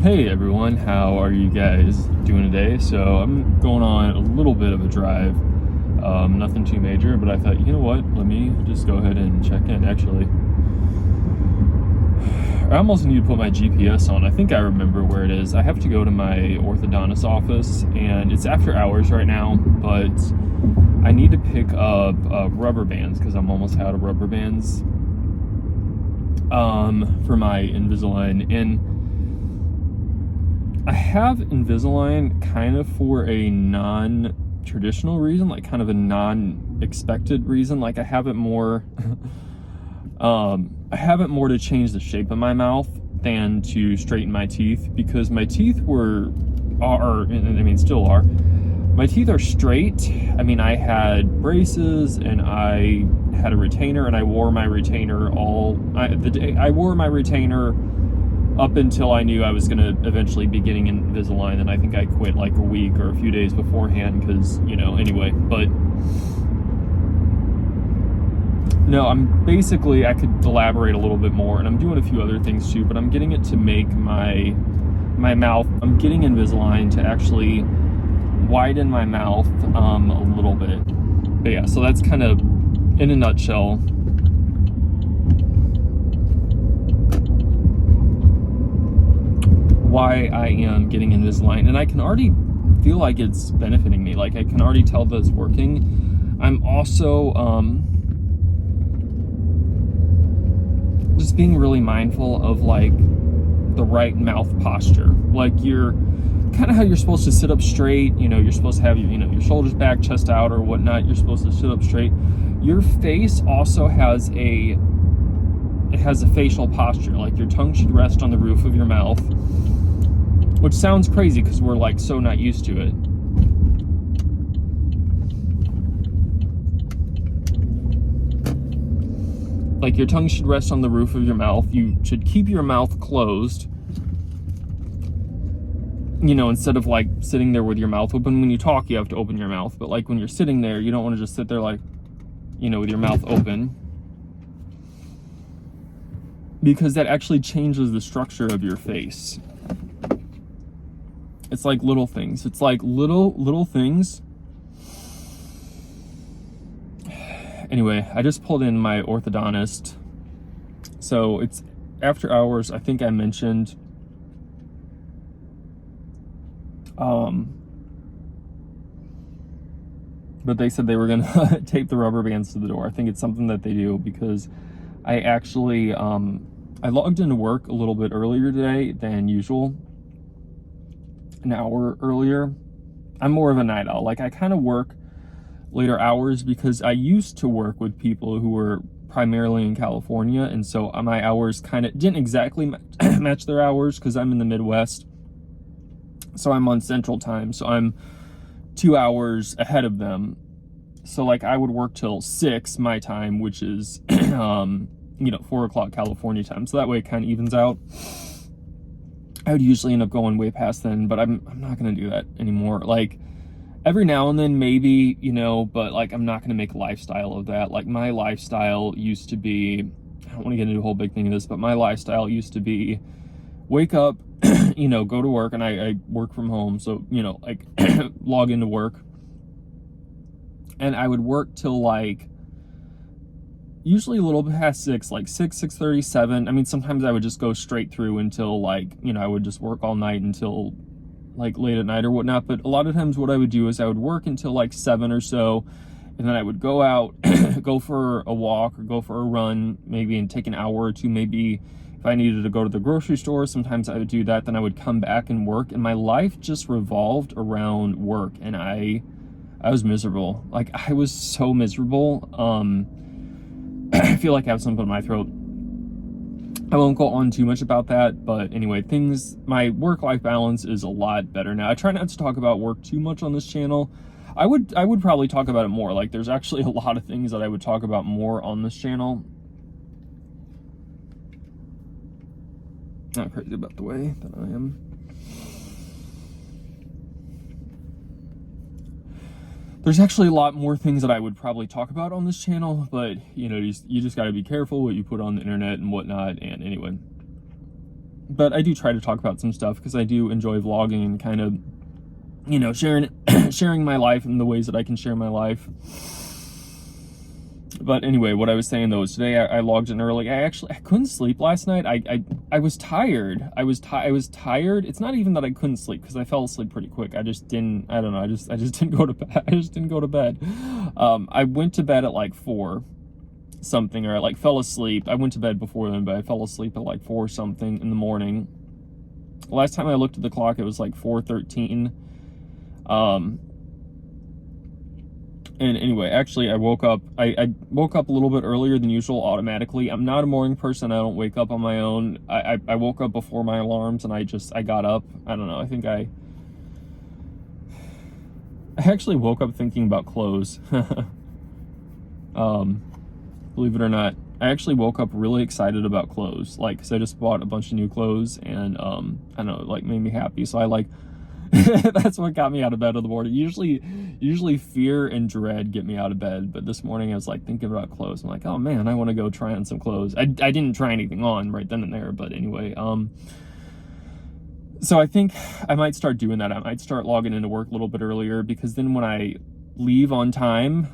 Hey everyone, how are you guys doing today? So I'm going on a little bit of a drive, nothing too major, but I thought, you know what, let me just go ahead and check in. Actually, I almost need to put my GPS on. I think I remember where it is. I have to go to my orthodontist office, and it's after hours right now, but I need to pick up rubber bands because I'm almost out of rubber bands for my Invisalign. And I have Invisalign kind of for a non-traditional reason, like kind of a non-expected reason. Like I have it more to change the shape of my mouth than to straighten my teeth, because my teeth still are. My teeth are straight. I mean, I had braces and I had a retainer, and I wore my retainer I wore my retainer up until I knew I was going to eventually be getting Invisalign, and I think I quit like a week or a few days beforehand because, anyway. But no, I could elaborate a little bit more, and I'm doing a few other things too, but I'm getting it to make my mouth, I'm getting Invisalign to actually widen my mouth a little bit. But yeah, so that's kind of, in a nutshell, why I am getting Invisalign. And I can already feel like it's benefiting me. Like I can already tell that it's working. I'm also just being really mindful of like the right mouth posture. Like you're kind of how you're supposed to sit up straight. You're supposed to have your shoulders back, chest out, or whatnot. You're supposed to sit up straight. Your face also has a facial posture. Like your tongue should rest on the roof of your mouth, which sounds crazy because we're like so not used to it. Like your tongue should rest on the roof of your mouth. You should keep your mouth closed, instead of like sitting there with your mouth open. When you talk, you have to open your mouth, but like when you're sitting there, you don't want to just sit there like, with your mouth open, because that actually changes the structure of your face. It's like little things. It's like little things. Anyway, I just pulled in my orthodontist. So it's after hours. I think I mentioned but they said they were gonna tape the rubber bands to the door. I think it's something that they do because I actually I logged into work a little bit earlier today than usual. An hour earlier. I'm more of a night owl. Like I kind of work later hours because I used to work with people who were primarily in California, and so my hours kind of didn't exactly match their hours because I'm in the Midwest. So I'm on Central Time, so I'm 2 hours ahead of them. So like I would work till 6 my time, which is 4 o'clock California time. So that way it kind of evens out. I would usually end up going way past then, but I'm not going to do that anymore. Like every now and then maybe, but like I'm not going to make a lifestyle of that. Like my lifestyle used to be, I don't want to get into a whole big thing of this, but my lifestyle used to be wake up, go to work, and I work from home. So, like log into work, and I would work till like usually a little bit past 6, like 6:30, 7. I mean, sometimes I would just go straight through until like, I would just work all night until like late at night or whatnot. But a lot of times what I would do is I would work until like 7 or so, and then I would go out, go for a walk or go for a run, maybe, and take an hour or two. Maybe if I needed to go to the grocery store, sometimes I would do that. Then I would come back and work, and my life just revolved around work, and I was miserable. Like I was so miserable. I feel like I have something in my throat. I won't go on too much about that, but anyway, my work-life balance is a lot better now. I try not to talk about work too much on this channel. I would probably talk about it more. Like there's actually a lot of things that I would talk about more on this channel. Not crazy about the way that I am. There's actually a lot more things that I would probably talk about on this channel, but you just got to be careful what you put on the internet and whatnot. And anyway, but I do try to talk about some stuff because I do enjoy vlogging and kind of, sharing sharing my life in the ways that I can share my life. But anyway, what I was saying though is today I logged in early. I couldn't sleep last night. I was tired. I was tired. It's not even that I couldn't sleep because I fell asleep pretty quick. I just didn't. I don't know. I just didn't go to bed. I just didn't go to bed. I went to bed at like 4 something, or I like fell asleep. I went to bed before then, but I fell asleep at like 4 something in the morning. Last time I looked at the clock, it was like 4:13. And anyway, actually, I woke up. I woke up a little bit earlier than usual automatically. I'm not a morning person. I don't wake up on my own. I woke up before my alarms, and I got up. I don't know. I think I actually woke up thinking about clothes. Believe it or not, I actually woke up really excited about clothes. Like, because I just bought a bunch of new clothes, and I don't know, like made me happy. So I like. That's what got me out of bed in the morning. Usually fear and dread get me out of bed, but this morning I was like thinking about clothes. I'm like, oh man, I want to go try on some clothes. I didn't try anything on right then and there, but anyway, so I think I might start doing that. I might start logging into work a little bit earlier, because then when I leave on time,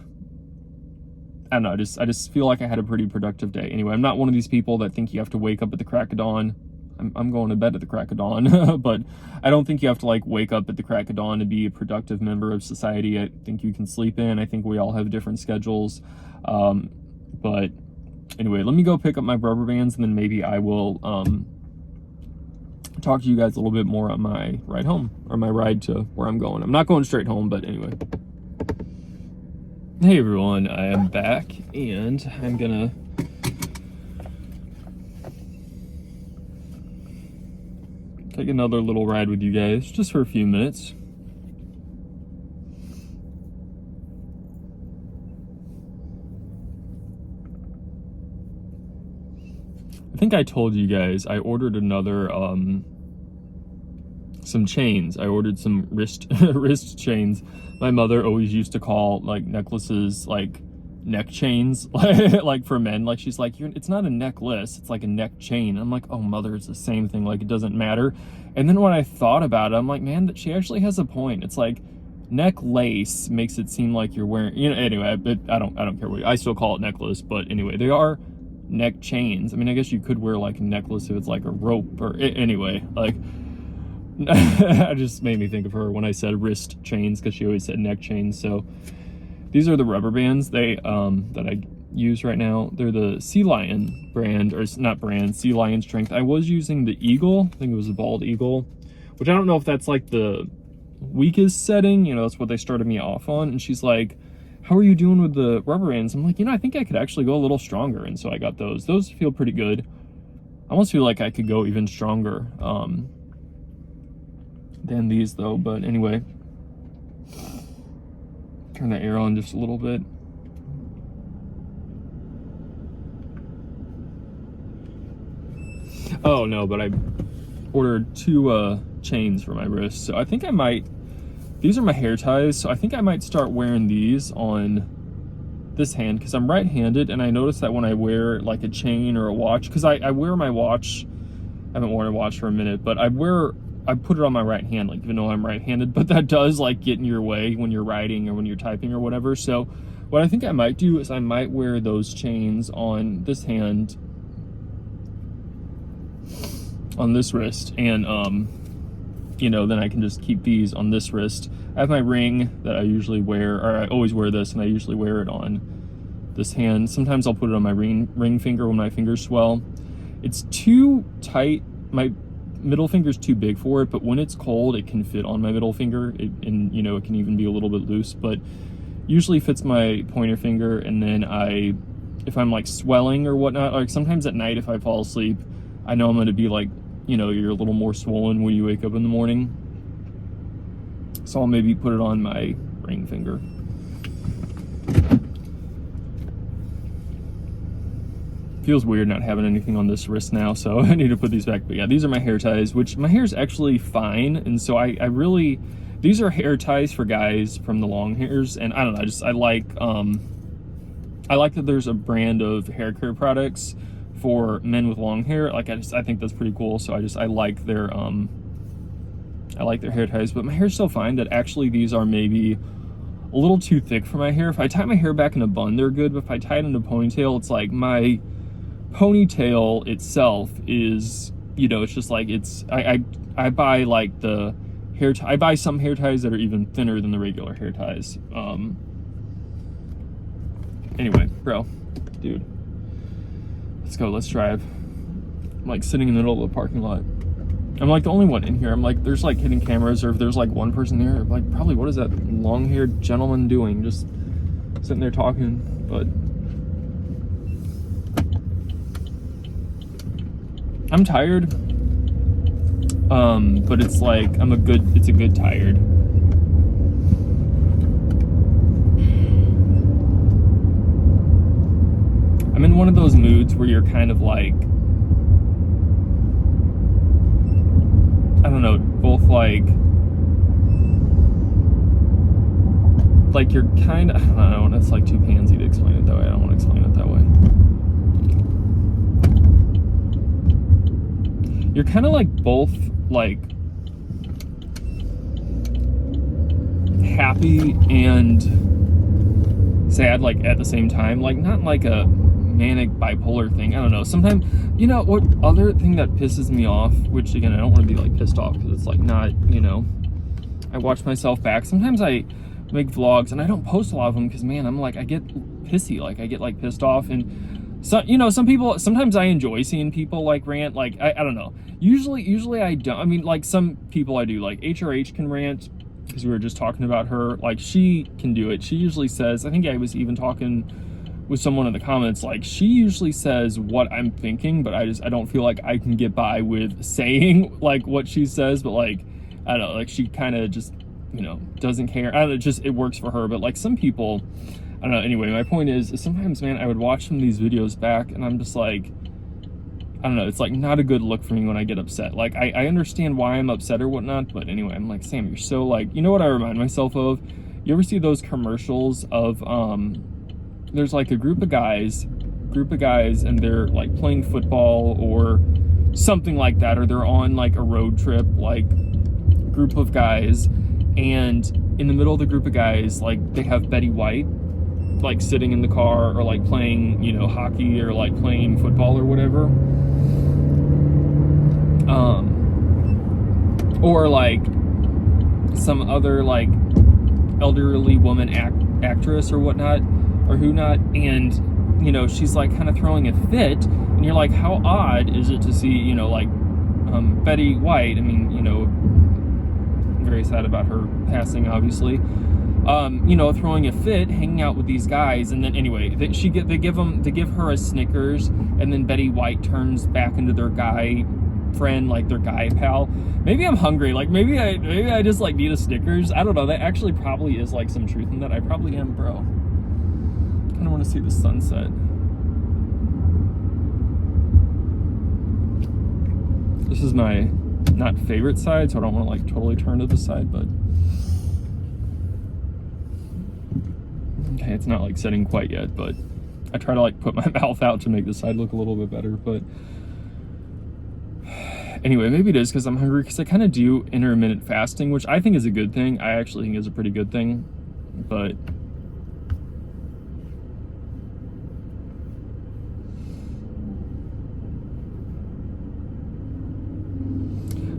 I don't know, I just feel like I had a pretty productive day. Anyway, I'm not one of these people that think you have to wake up at the crack of dawn. I'm going to bed at the crack of dawn, but I don't think you have to like wake up at the crack of dawn to be a productive member of society. I think you can sleep in. I think we all have different schedules. But anyway, let me go pick up my rubber bands, and then maybe I will talk to you guys a little bit more on my ride home, or my ride to where I'm going. I'm not going straight home, but anyway. Hey everyone, I am back, and I'm gonna take another little ride with you guys, just for a few minutes. I think I told you guys I ordered another, some chains. I ordered some wrist chains. My mother always used to call like necklaces like neck chains, like for men. Like she's like, it's not a necklace, it's like a neck chain. I'm like, oh mother, it's the same thing, like it doesn't matter. And then when I thought about it, I'm like, man, that she actually has a point. It's like neck lace makes it seem like you're wearing, anyway, I don't care what, I still call it necklace, but anyway, they are neck chains. I mean, I guess you could wear like a necklace if it's like a rope, or anyway, like it just made me think of her when I said wrist chains, because she always said neck chains. So these are the rubber bands that I use right now. They're the Sea Lion brand, or not brand, Sea Lion strength. I was using the Eagle. I think it was the Bald Eagle, which I don't know if that's like the weakest setting. That's what they started me off on. And she's like, how are you doing with the rubber bands? I'm like, I think I could actually go a little stronger. And so I got those. Those feel pretty good. I almost feel like I could go even stronger than these though. But anyway, turn the air on just a little bit. Oh no, but I ordered 2 chains for my wrists. So I think I might, these are my hair ties, so I think I might start wearing these on this hand, because I'm right-handed, and I notice that when I wear like a chain or a watch, because I wear my watch, I haven't worn a watch for a minute, but I put it on my right hand, like even though I'm right-handed, but that does like get in your way when you're writing or when you're typing or whatever. So what I think I might do is I might wear those chains on this hand, on this wrist, and then I can just keep these on this wrist. I have my ring that I usually wear, or I always wear this, and I usually wear it on this hand. Sometimes I'll put it on my ring finger when my fingers swell. It's too tight, my middle finger's too big for it, but when it's cold it can fit on my middle finger, and it can even be a little bit loose, but usually fits my pointer finger. And then if I'm like swelling or whatnot, like sometimes at night if I fall asleep, I know I'm going to be like, you're a little more swollen when you wake up in the morning. So I'll maybe put it on my ring finger. Feels weird not having anything on this wrist now, so I need to put these back. But yeah, these are my hair ties, which my hair is actually fine. And so I really, these are hair ties for guys from the long hairs. And I don't know, I like that there's a brand of hair care products for men with long hair. Like I think that's pretty cool. So I like their hair ties, but my hair's so fine that actually these are maybe a little too thick for my hair. If I tie my hair back in a bun, they're good, but if I tie it in a ponytail, it's like my ponytail itself is, you know, it's just like I buy like the hair tie, I buy some hair ties that are even thinner than the regular hair ties. Anyway, bro, dude, let's go, let's drive. I'm like sitting in the middle of the parking lot. I'm like the only one in here. I'm like, there's like hidden cameras, or if there's like one person here, I'm like, probably what is that long-haired gentleman doing? Just sitting there talking. But I'm tired. But it's like it's a good tired. I'm in one of those moods where you're kind of like, I don't know, both like you're kind of, I don't know, it's like too pansy to explain it that way. I don't want to explain it that way. You're kind of like both like happy and sad, like at the same time, like not like a manic bipolar thing. I don't know. Sometimes, you know what other thing that pisses me off, which again I don't want to be like pissed off because it's like not, you know, I watch myself back. Sometimes I make vlogs and I don't post a lot of them because, man, I'm like, I get pissy, like I get like pissed off. And so, you know, some people, sometimes I enjoy seeing people like rant, like I don't know, usually I don't. I mean, like some people I do, like HRH can rant because we were just talking about her, like she can do it. She usually says, I think I was even talking with someone in the comments, like she usually says what I'm thinking, but I don't feel like I can get by with saying like what she says. But like, I don't know, like she kind of just, you know, doesn't care. I don't know, just, it works for her. But like some people, I don't know. Anyway, my point is sometimes, man, I would watch some of these videos back and I'm just like, I don't know, it's like not a good look for me when I get upset. Like I understand why I'm upset or whatnot, but anyway, I'm like, Sam, you're so like, you know what I remind myself of? You ever see those commercials of there's like a group of guys and they're like playing football or something like that, or they're on like a road trip, like group of guys, and in the middle of the group of guys, like they have Betty White like sitting in the car or like playing, you know, hockey or like playing football or whatever, or like some other like elderly woman actress or whatnot, or who not, and you know, she's like kind of throwing a fit, and you're like, how odd is it to see, you know, like Betty White, I mean, you know, very sad about her passing, obviously, you know, throwing a fit, hanging out with these guys, and then anyway, they give her a Snickers, and then Betty White turns back into their guy friend, like their guy pal. Maybe I'm hungry, like maybe I just like need a Snickers. I don't know, that actually probably is like some truth in that. I probably am, bro. Kind of want to see the sunset. This is my not favorite side, so I don't want to like totally turn to the side, but okay, it's not like setting quite yet, but I try to like put my mouth out to make the side look a little bit better. But anyway, maybe it is because I'm hungry, because I kind of do intermittent fasting, which I think is a good thing. I actually think is a pretty good thing, but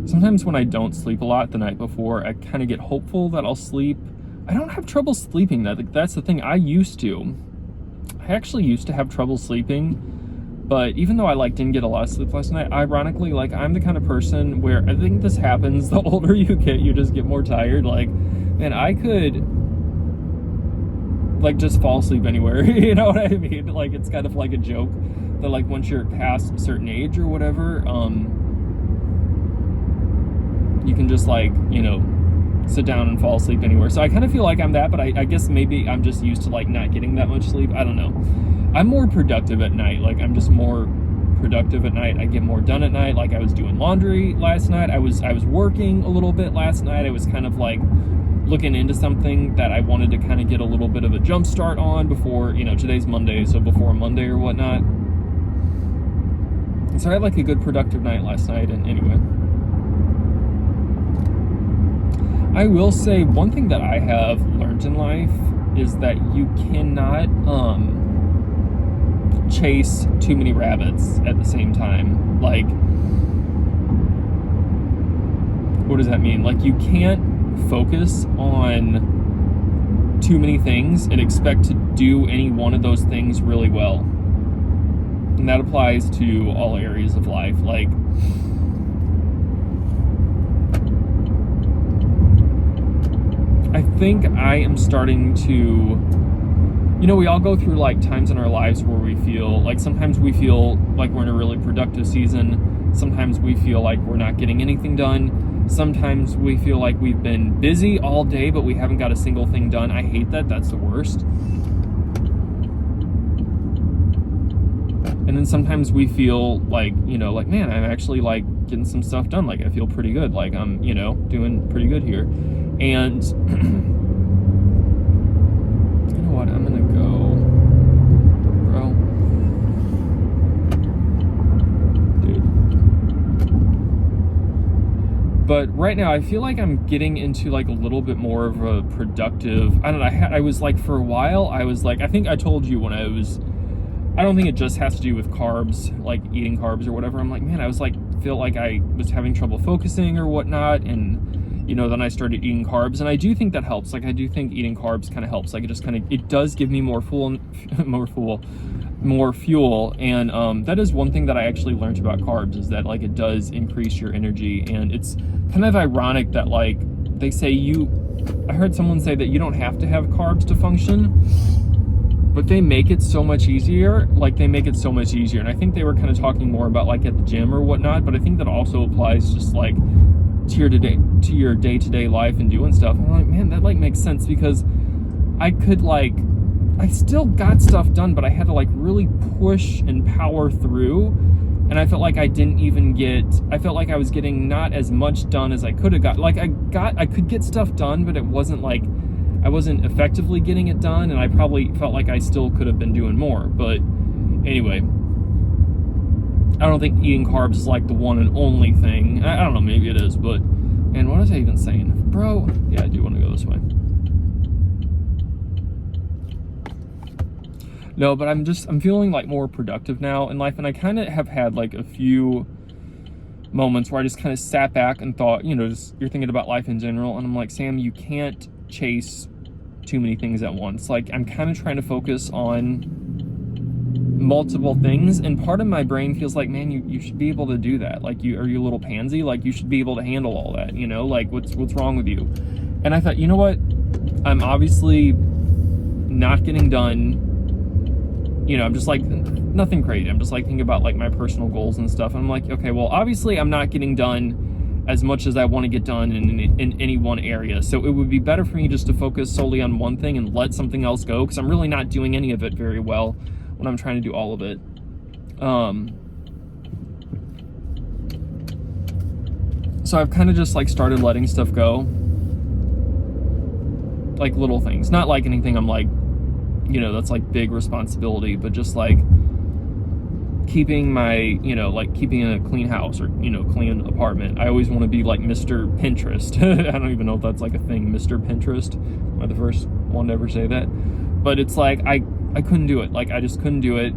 sometimes when I don't sleep a lot the night before, I kind of get hopeful that I'll sleep. I don't have trouble sleeping. That's the thing. I actually used to have trouble sleeping, but even though I like didn't get a lot of sleep last night, ironically, like I'm the kind of person where I think this happens, the older you get, you just get more tired. Like, man, I could like just fall asleep anywhere. You know what I mean? Like, it's kind of like a joke that like once you're past a certain age or whatever, you can just like, you know, sit down and fall asleep anywhere. So I kind of feel like I'm that, but I guess maybe I'm just used to like not getting that much sleep. I don't know. I'm more productive at night. Like I'm just more productive at night. I get more done at night. Like I was doing laundry last night. I was working a little bit last night. I was kind of like looking into something that I wanted to kind of get a little bit of a jump start on before, you know, today's Monday, so before Monday or whatnot. So I had like a good productive night last night, and anyway. I will say one thing that I have learned in life is that you cannot chase too many rabbits at the same time. Like, what does that mean? Like, you can't focus on too many things and expect to do any one of those things really well. And that applies to all areas of life. Like, I think I am starting to, you know, we all go through like times in our lives where we feel like, sometimes we feel like we're in a really productive season. Sometimes we feel like we're not getting anything done. Sometimes we feel like we've been busy all day, but we haven't got a single thing done. I hate that. That's the worst. And then sometimes we feel like, you know, like, man, I'm actually like getting some stuff done. Like, I feel pretty good. Like, I'm, you know, doing pretty good here. And you know what? I'm gonna go, bro. Dude. But right now, I feel like I'm getting into like a little bit more of a productive, I don't know, I was like, for a while, I was like, I think I told you when I don't think it just has to do with carbs, like eating carbs or whatever. I'm like, man, I was like, feel like I was having trouble focusing or whatnot. And, you know, then I started eating carbs, and I do think that helps. Like, I do think eating carbs kind of helps. Like, it just kind of, it does give me more fuel. And that is one thing that I actually learned about carbs, is that like it does increase your energy. And it's kind of ironic that like they say I heard someone say that you don't have to have carbs to function, but they make it so much easier. Like, they make it so much easier. And I think they were kind of talking more about like at the gym or whatnot, but I think that also applies just like to your day-to-day life and doing stuff. And I'm like, man, that like makes sense, because I still got stuff done, but I had to like really push and power through. And I felt like I felt like I was getting not as much done as I could have got. Like, I could get stuff done, but it wasn't like, I wasn't effectively getting it done, and I probably felt like I still could have been doing more. But anyway, I don't think eating carbs is like the one and only thing. I don't know, maybe it is, but, and what was I even saying? Bro, yeah, I do want to go this way. No, but I'm feeling like more productive now in life, and I kind of have had like a few moments where I just kind of sat back and thought, you know, just, you're thinking about life in general, and I'm like, Sam, you can't chase too many things at once. Like, I'm kind of trying to focus on multiple things, and part of my brain feels like, man, you should be able to do that. Like, are you a little pansy? Like, you should be able to handle all that, you know? Like, what's wrong with you? And I thought, you know what? I'm obviously not getting done. You know, I'm just like, nothing crazy. I'm just like thinking about like my personal goals and stuff. And I'm like, okay, well, obviously I'm not getting done as much as I want to get done in any one area. So it would be better for me just to focus solely on one thing and let something else go, because I'm really not doing any of it very well when I'm trying to do all of it. So I've kind of just like started letting stuff go. Like little things, not like anything I'm like, you know, that's like big responsibility, but just like keeping my, you know, like keeping a clean house or, you know, clean apartment. I always want to be like Mr. Pinterest. I don't even know if that's like a thing, Mr. Pinterest. I'm the first one to ever say that. But it's like, I couldn't do it. Like, I just couldn't do it.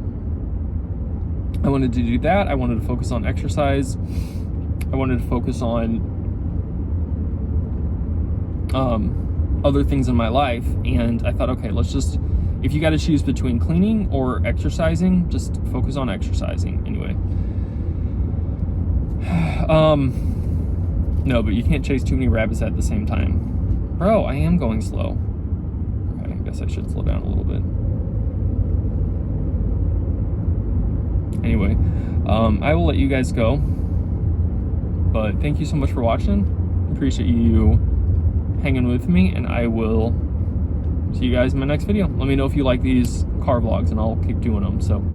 I wanted to do that. I wanted to focus on exercise. I wanted to focus on other things in my life. And I thought, okay, let's just, if you got to choose between cleaning or exercising, just focus on exercising anyway. No, but you can't chase too many rabbits at the same time. Bro, I am going slow. Okay, I guess I should slow down a little bit. Anyway, I will let you guys go. But thank you so much for watching. Appreciate you hanging with me, and I will see you guys in my next video. Let me know if you like these car vlogs, and I'll keep doing them. So